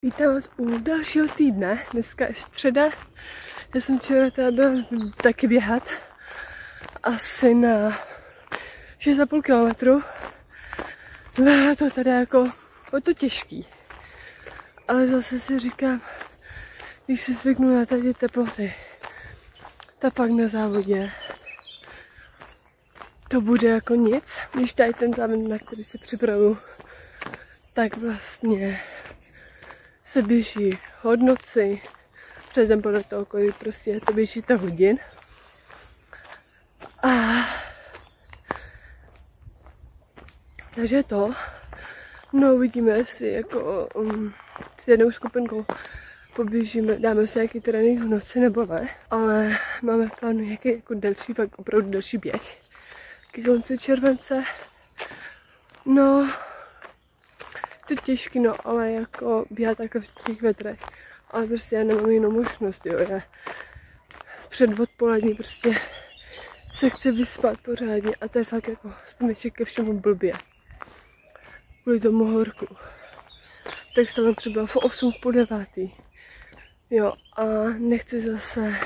Vítám vás u dalšího týdne, dneska je středa, já jsem včera teda byl taky běhat, asi na 6,5 kilometru, bylo to teda jako, bylo to těžký, ale zase si říkám, když si zvyknu na tady teploty, tak pak na závodě to bude jako nic, když tady ten závod, na který se připravuju, tak vlastně se běží hodnoci, předem podle toho, kolik prostě to běžíte hodin. A takže to, no uvidíme, jestli jako s jednou skupinkou poběžíme, dáme si nějaký trénink v noci nebo ne, ale máme v plánu nějaký jako delší, fakt opravdu delší běh ke konci července. No, to těžký, no, ale jako běhat takhle v těch vetrech. Ale prostě já nemám jinou možnost, jo, já před odpolední prostě se chci vyspat pořádně a to je fakt jako spíš ke všemu blbě. Kvůli tomu horku. Tak jsem třeba v 8, po 9. Jo, a nechci zase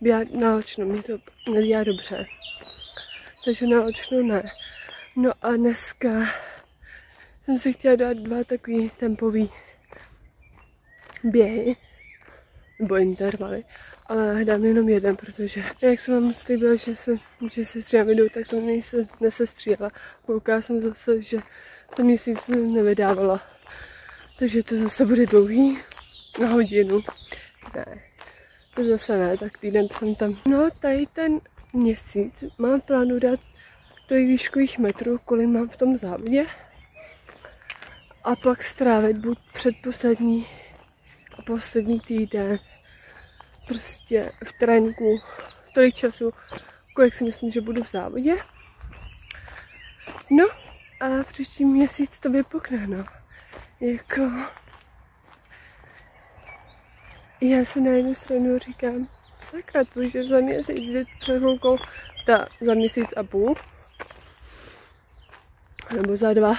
běhat náročno, mě to nedělá dobře. Takže náročno ne. No a dneska jsem si chtěla dát 2 takový tempový běhy, nebo intervaly, ale dám jenom jeden, protože jak jsem vám slíbila, že se stříhám videu, tak jsem nesestříhala. Koukala jsem zase, že to měsíc nevydávala, takže to zase bude dlouhý, na hodinu. Ne, to zase ne, tak týden jsem tam. No, tady ten měsíc mám plánu dát tolik výškových metrů, kolik mám v tom závodě. A pak strávit buď předposlední a poslední týden prostě v tréninku tolik času, kolik si myslím, že budu v závodě. No a příští měsíc to vypukne, no. Jako já si na jednu stranu říkám, sakra, to, že za měsíc před chvilkou, za měsíc a půl, nebo za 2,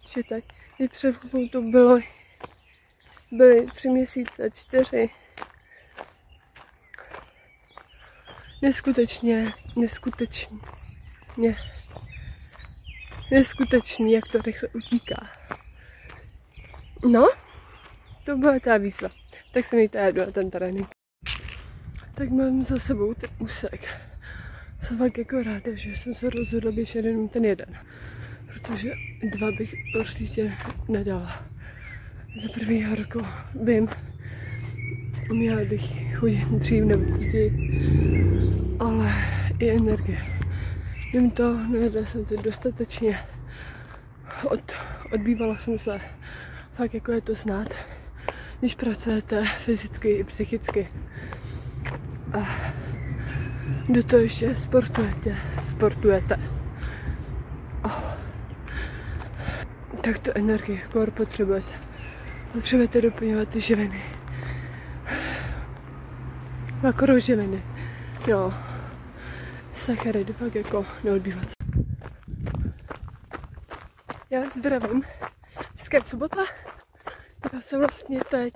že tak. Když před chvilkou to byly 3 měsíce, 4. Neskutečný, jak to rychle utíká. No, to byla ta výzva. Tak se mějte, já jdu na ten trénink. Tak mám za sebou ten úsek. Jsem fakt jako ráda, že jsem se rozhodla běžet jenom ten jeden. Protože 2 bych určitě nedala. Za první horko vím, měla bych chodit dřív nebo později, ale i energie. Vím to, nejedla jsem to dostatečně, odbývala jsem se, fakt jako je to znát, když pracujete fyzicky i psychicky. A do toho ještě sportujete. Tak to energie, kor potřebujete. Potřebujete doplňovat ty živiny. Makroživiny. Jo. Sacharidy fakt jako neodbývat. Já zdravím. Dneska je sobota. Já jsem vlastně teď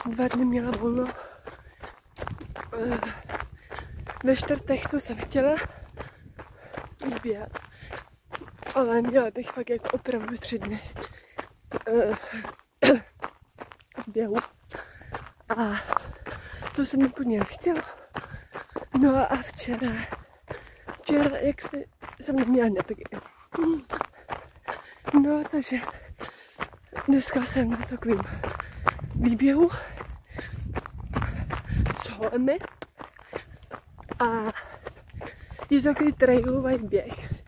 2 dny měla volno. Ve čtvrtek to jsem chtěla běhat. Ale měla bych fakt jako opravdu 3 dny běhu. A to jsem úplně nechtěla. No a včera jak jsem neměla energie. No takže dneska jsem na takovým výběhu s holemi. A je to takový trailový běh.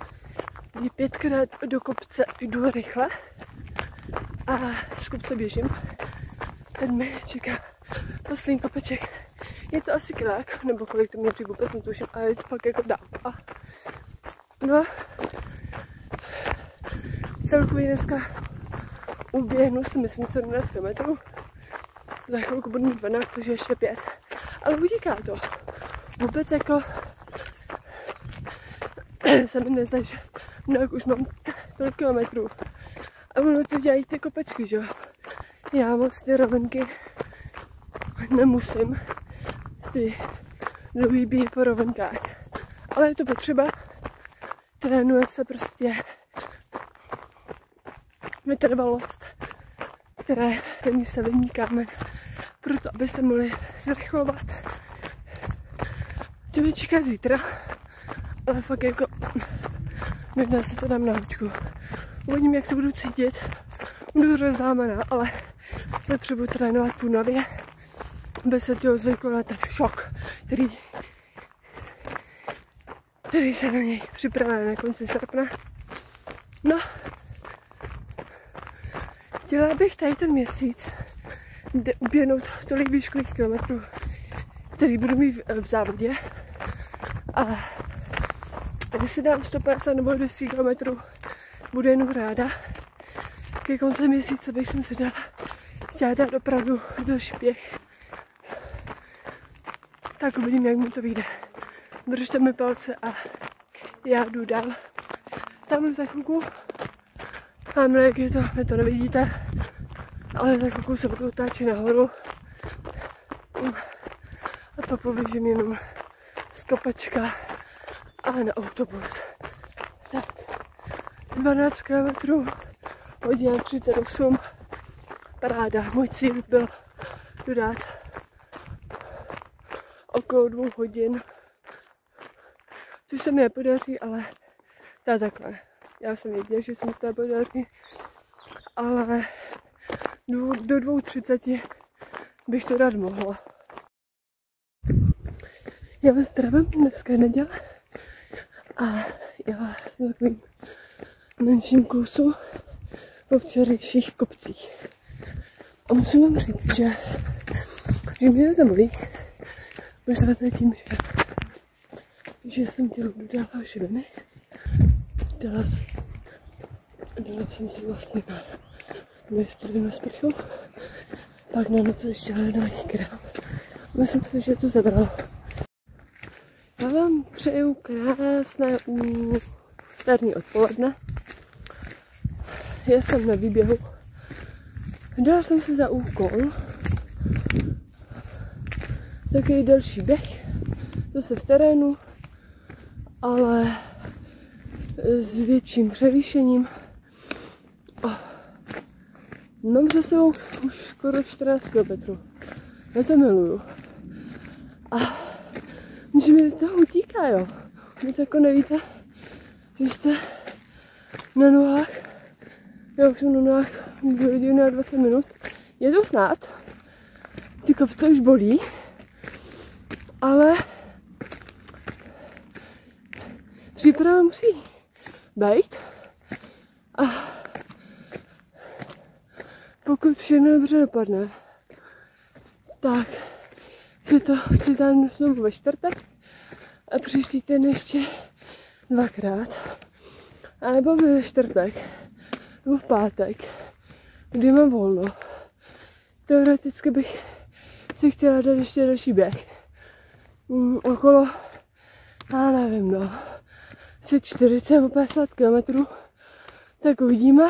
5krát do kopce jdu rychle a z kopce běžím. Teď mi čeká poslední kopeček. Je to asi krák, nebo kolik to mě říct, vůbec netuším, ale je to fakt jako dálka. No, celkově dneska uběhnu si myslím 17 km. Za chvilku budu mít 12, takže ještě 5. Ale utíká to. Vůbec jako se mi nezdá, že no, jak už mám tolik kilometrů A ono to dělají ty kopečky, že jo. Já moc ty rovinky nemusím, ty dlouhý běhy po rovinkách. Ale je to potřeba, trénuje se prostě vytrvalost, které není stavební kámen, proto abyste mohli zrychlovat. To mě čeká zítra, ale fakt jako možná si to dám na hoďku. Uvidím, jak se budu cítit, budu rozlámaná, ale potřebuji trénovat v únavě, aby se to zvyklo na ten šok, který se na něj připravuje na konci srpna. No, chtěla bych tady ten měsíc uběhnout tolik výškových kilometrů, který budu mít v závodě. A když si dám 150 nebo 200 kilometrů, budu jenom ráda. Ke konci měsíce bych si chtěla dát opravdu další běh. Tak uvidím, jak mi to vyjde. Držte mi palce a já jdu dál. Tam za chvilku, tamhle, jak je to, vy to nevidíte, ale za chvilku se budu otáčet nahoru. A pak poběžím jenom z kopečka a na autobus. Tak, 12 km, hodina 38, paráda. Můj cíl byl dodat okolo 2 hodin, což se mi nepodaří, ale to takhle. Já jsem věděla, že se mi to nepodaří, ale do 2:30 bych to dát mohla. Já vás zdravím, dneska je neděle a já jsem v takovým menším klusu po včerejších kopcích. A musím vám říct, že mě nic nebolí. Možná to je tím, že jsem tělu dodala živiny. Dala jsem si vlastně na 2 studenou sprchu, pak na noc ještě ledový krám. Myslím si, že to zabralo. Já vám přeju krásné úterní odpoledne. Já jsem na výběhu. Dala jsem si za úkol takový delší běh, zase v terénu, ale s větším převýšením. Mám za sebou už skoro 14 km. Já to miluju. A že mi z toho utíká, jo. Vy to jako nevíte, že jste na nohách. Já už jsem na nohách 2 hodiny a 20 minut. Je to snad. Ty kopce už bolí. Ale příprava musí být. A pokud všechno dobře dopadne, tak chci tam znovu ve čtvrtek a příští týden ještě 2krát. A nebo ve čtvrtek, nebo v pátek, kdy mám volno. Teoreticky bych si chtěla dát ještě další běh. Okolo, já nevím, no, asi 40 nebo 50 km, tak uvidíme.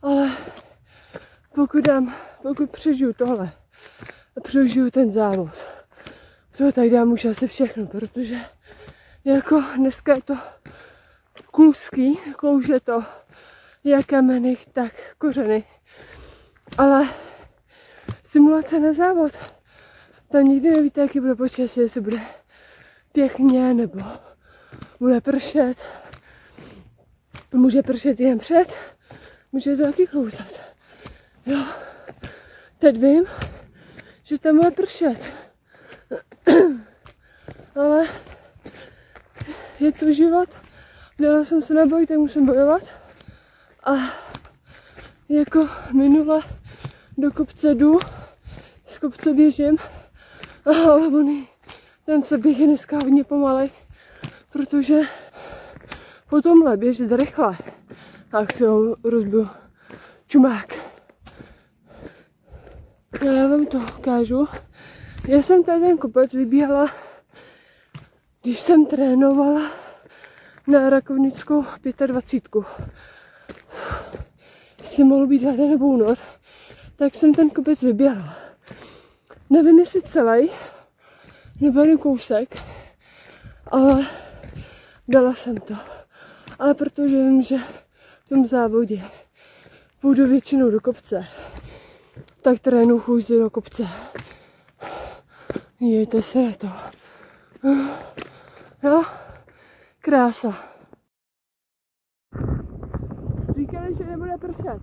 Ale pokud přežiju tohle a přežiju ten závod, to tak dám už asi všechno, protože jako dneska je to kluský, klouže to jak kameny, tak kořeny, ale simulace na závod, tam nikdy nevíte, jaký bude počasí, jestli bude pěkně nebo bude pršet. Může pršet jen před, může to taky klouzat. Jo, teď vím, že tam bude pršet. Ale je to život, dala jsem se na boj, tak musím bojovat. A jako minule do kopce jdu, z kopce běžím, ale ten se běh je dneska hodně pomalej, protože po tomhle běžet rychle, tak si ho rozbiju čumák. Já vám to ukážu. Já jsem tady ten kopec vybíhala, když jsem trénovala na Rakovnickou 25. Jestli mohl být leden nebo únor, tak jsem ten kopec vyběhla. Nevím, jestli celý, nebo jen kousek, ale dala jsem to. Ale protože vím, že v tom závodě půjdu většinou do kopce, tak trénu chůzi do kopce. Jejte se na to. Jo? Krása. Říkali, že nebude pršet.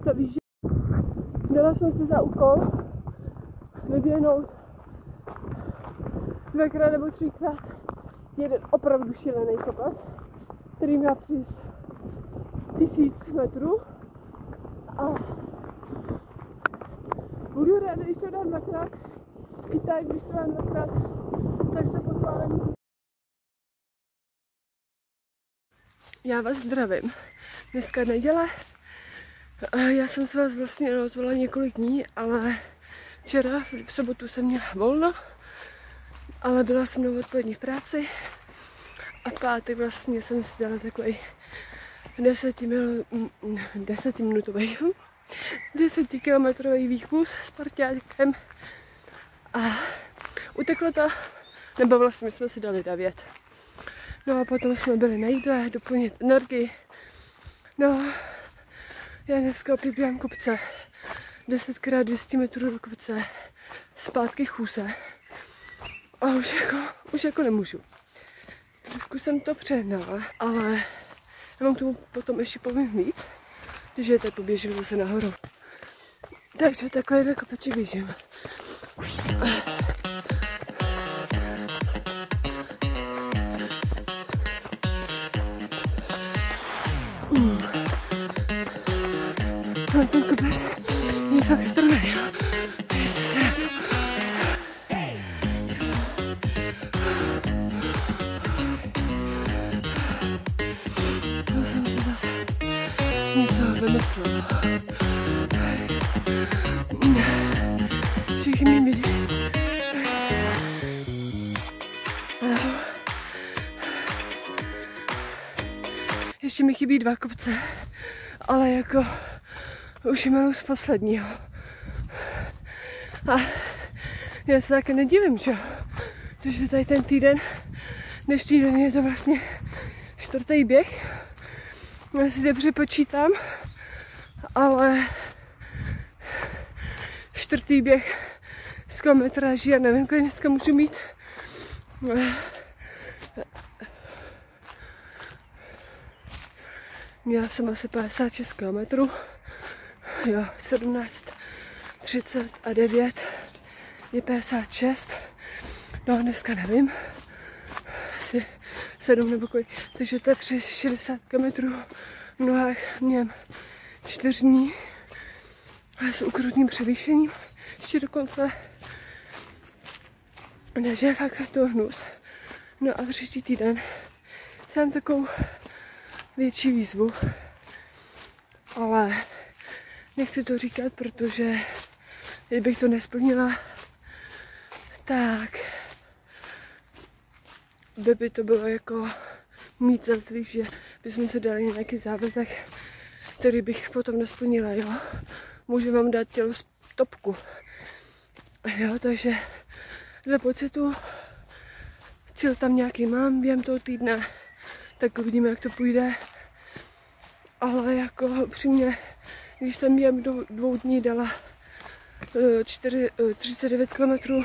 To víš, že dala jsem si za úkol vyběhnout 2krát nebo 3krát jeden opravdu šílený kopec, který má přes 1000 metrů. A budu ráda, když to dám 2krát. I tak, když to dám 2krát, tak se pochválím. Já vás zdravím. Dneska neděle. Já jsem se vás vlastně rozvala několik dní, ale včera v sobotu jsem měla volno, ale byla jsem na odpolední v práci a v pátek vlastně jsem si dala takový 10kilometrový výchůz s parťákem a uteklo to, nebo vlastně jsme si dali 9. No a potom jsme byli na jídle, doplnit energii. No, já dneska opět běhám kopce. 10x 200 metrů do kopce. Zpátky chůze. A už jako nemůžu. Trošku jsem to přehnala, ale já vám k tomu potom ještě povím víc, že teď poběžím zase nahoru. Takže takovýhle kopeček běžím. Ten kopec je fakt strmý. To jsem si zase něco vymyslela. Všichni mi ještě mi chybí 2 kopce, ale jako už jmenuji z posledního. A já se taky nedivím, že? Protože tady ten týden, dnešní den je to vlastně 4. běh. Já si dobře počítám, ale 4. běh z kilometráží, já nevím, kolik dneska můžu mít. Měla jsem asi 56 km. Jo, 17, 30 a 9 je 56. No dneska nevím. Asi 7 nebo kolik. Takže to je přes 60 km v nohách. Měm 4 dní. A s ukrutným převýšením. Ještě dokonce. Takže je fakt to hnus. No a příští týden jsem takovou větší výzvu. Ale nechci to říkat, protože kdybych to nesplnila, tak by to bylo jako mít za to, že bychom se dali nějaký závazek, který bych potom nesplnila, jo. Můžu vám dát tělo stopku. Jo, takže dle pocitu cíl tam nějaký mám během toho týdne, tak uvidíme, jak to půjde. Ale jako upřímně, když jsem během 2 dní dala 39 km,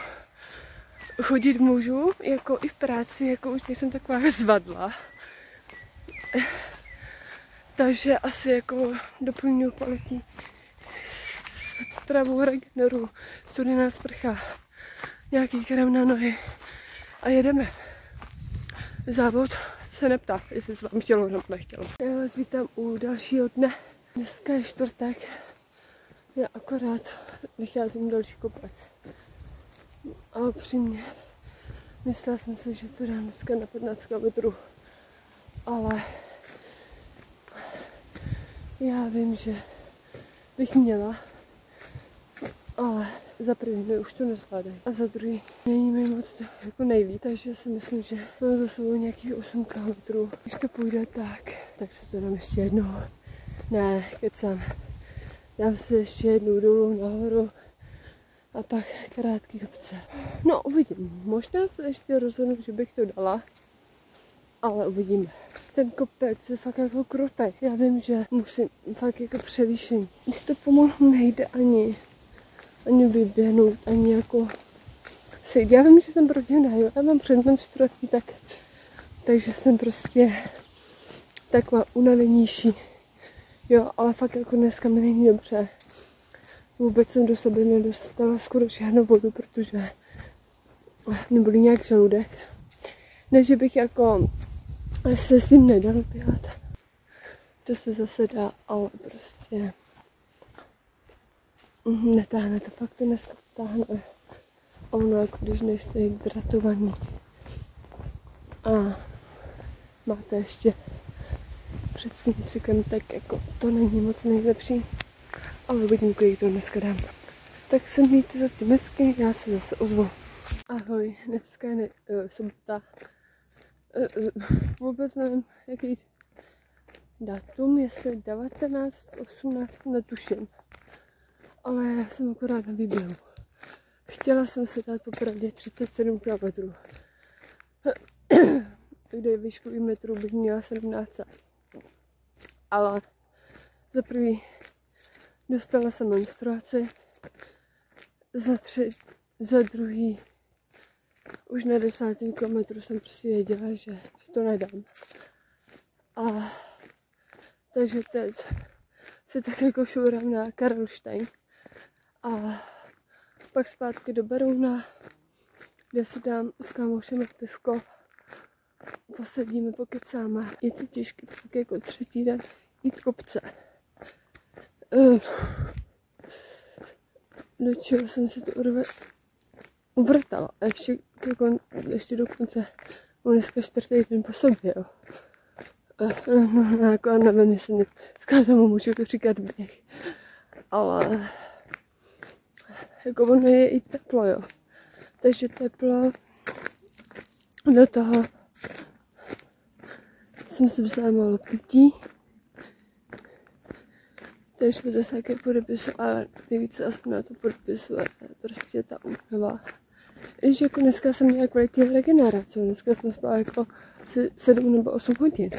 chodit můžu, jako i v práci, jako už nejsem taková zvadla. Takže asi jako doplňuji kvalitní stravu, regeneru, studená sprcha, nějaký krém na nohy a jedeme. Závod se neptá, jestli se vám chtělo nebo nechtělo. Já vás vítám u dalšího dne. Dneska je čtvrtek. Já akorát vycházím další kopec. A upřímně, myslela jsem si, že to dám dneska na 15 km. Ale já vím, že bych měla. Ale za první už to nezvládají a za druhý není mi moc jako nejvíc, takže si myslím, že mám za sebou nějakých 8 kilometrů. Když to půjde tak se to dám ještě jednou. Ne, kecám. Dám si ještě jednou dolů nahoru a pak krátký kopce. No uvidím, možná se ještě rozhodnu, že bych to dala, ale uvidíme. Ten kopec je fakt jako krutý. Já vím, že musím fakt jako převýšení. Když to pomalu nejde ani vyběhnout, ani jako sejít. Já vím, že jsem protivná, jo. Já mám předmenstruaci, takže jsem prostě taková unavenější. Jo, ale fakt jako dneska mi není dobře. Vůbec jsem do sebe nedostala skoro žádnou vodu, protože nebolí nějak žaludek. Ne, že bych jako se s tím nedala běhat. To se zase dá, ale prostě netáhne to, fakt to dneska táhne. A ono jako když nejste hydratovaný a máte ještě před svým cyklem, tak jako to není moc nejlepší. Ale uvidím, kolik to dneska dám. Tak se mějte za ty mesky, já se zase ozvu. Ahoj, dneska je sobota. Vůbec nevím, jaký datum, jestli 19, 18, netuším. Ale já jsem akorát na výběhu. Chtěla jsem si dát popravdě 37 km. Kde výškový metrů bych měla 17. Ale za prvý dostala jsem menstruaci, za druhý už na 10. kilometru jsem prostě věděla, že to nedám. A takže teď si tak jako šourám na Karlštejn a pak zpátky do Berouna, kde si dám s kámošem pivko, posedíme, pokecáme. Je to těžký, fakt jako 3. den jít kopce. Do čeho jsem si to uvrtala. A ještě dokonce dneska 4. den po sobě, jo. No, jako nevím, jestli dneska tomu můžu říkat běh. Ale jako ono je i teplo, jo. Takže teplo do toho jsem si vzala malo pití. Takže to se také podepisu, ale nejvíce aspoň na to podepisu je prostě ta únava. Když jako dneska jsem měla kvalitní regeneraci, dneska jsme spala jako 7 nebo 8 hodin.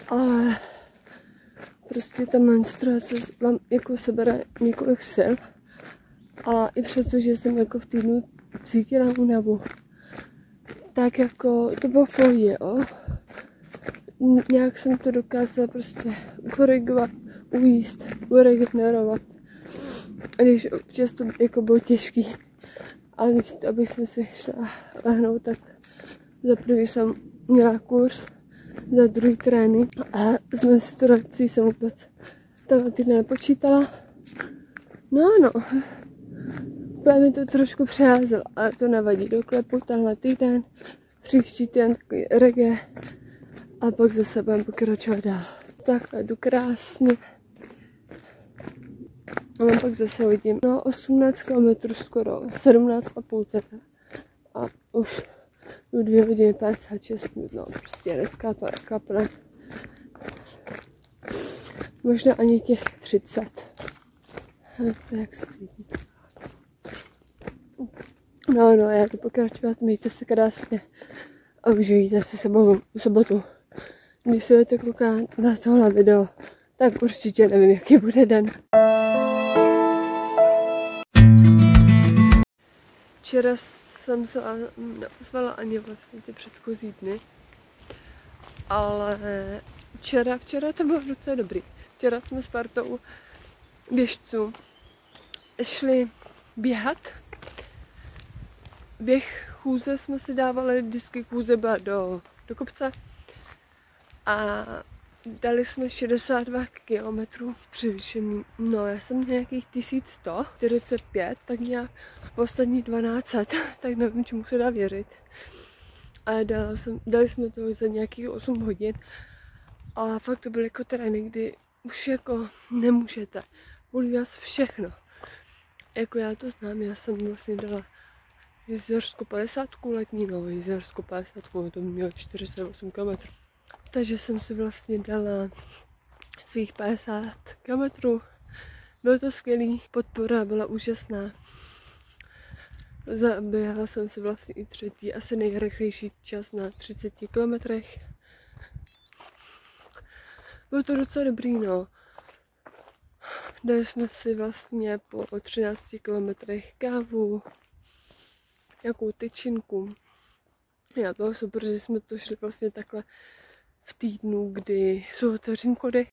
Ale prostě ta menstruace vám jako sebere několik sil. A i přesto, že jsem jako v týdnu cítila únavu, tak jako to bylo v pohodě, jo. Nějak jsem to dokázala prostě korigovat, ujíst, uregenerovat. A když občas to jako bylo těžký, a když to, abych si šla lehnout, tak za prvý jsem měla kurz, za druhý trénink a s menstruací jsem vůbec tenhle týden nepočítala. No, úplně mi to trošku přeházelo, ale to nevadí, doklepu tenhle týden, příští týden takový reggae a pak zase budeme pokračovat dál. Takhle jdu krásně. A pak zase hodím 18 km skoro, 17,5 a už jdu 2 hodiny 56 minut, no prostě dneska to nekapne. Možná ani těch 30. To jak se vidí. No, já jdu pokračovat, mějte se krásně a užijte si sobotu. Když se budete koukat na tohle video, tak určitě nevím, jaký bude den. Včera jsem se neozvala ani vlastně ty předchozí dny, ale včera to bylo docela dobrý. Včera jsme s partou běžců šli běhat. Běh chůze jsme si dávali, vždycky chůze byla do kopce a dali jsme 62 km převýšení. No, já jsem nějakých 1145, tak nějak poslední 1200, tak nevím, čemu se dá věřit. A dali jsme to za nějakých 8 hodin. A fakt to byly jako trénink, kdy už jako nemůžete. Bolí vás všechno. jako já to znám, já jsem vlastně dala Jezerskou 50, letní Jezerskou 50, to mělo 48 km. Takže jsem si vlastně dala svých 50 km. Bylo to skvělý, podpora byla úžasná. Zaběhla jsem si vlastně i třetí, asi nejrychlejší čas na 30 kilometrech. Bylo to docela dobrý, no. Dali jsme si vlastně po 13 kilometrech kávu, nějakou tyčinku. Já bylo super, že jsme to šli vlastně takhle v týdnu, kdy jsou otevřený kody.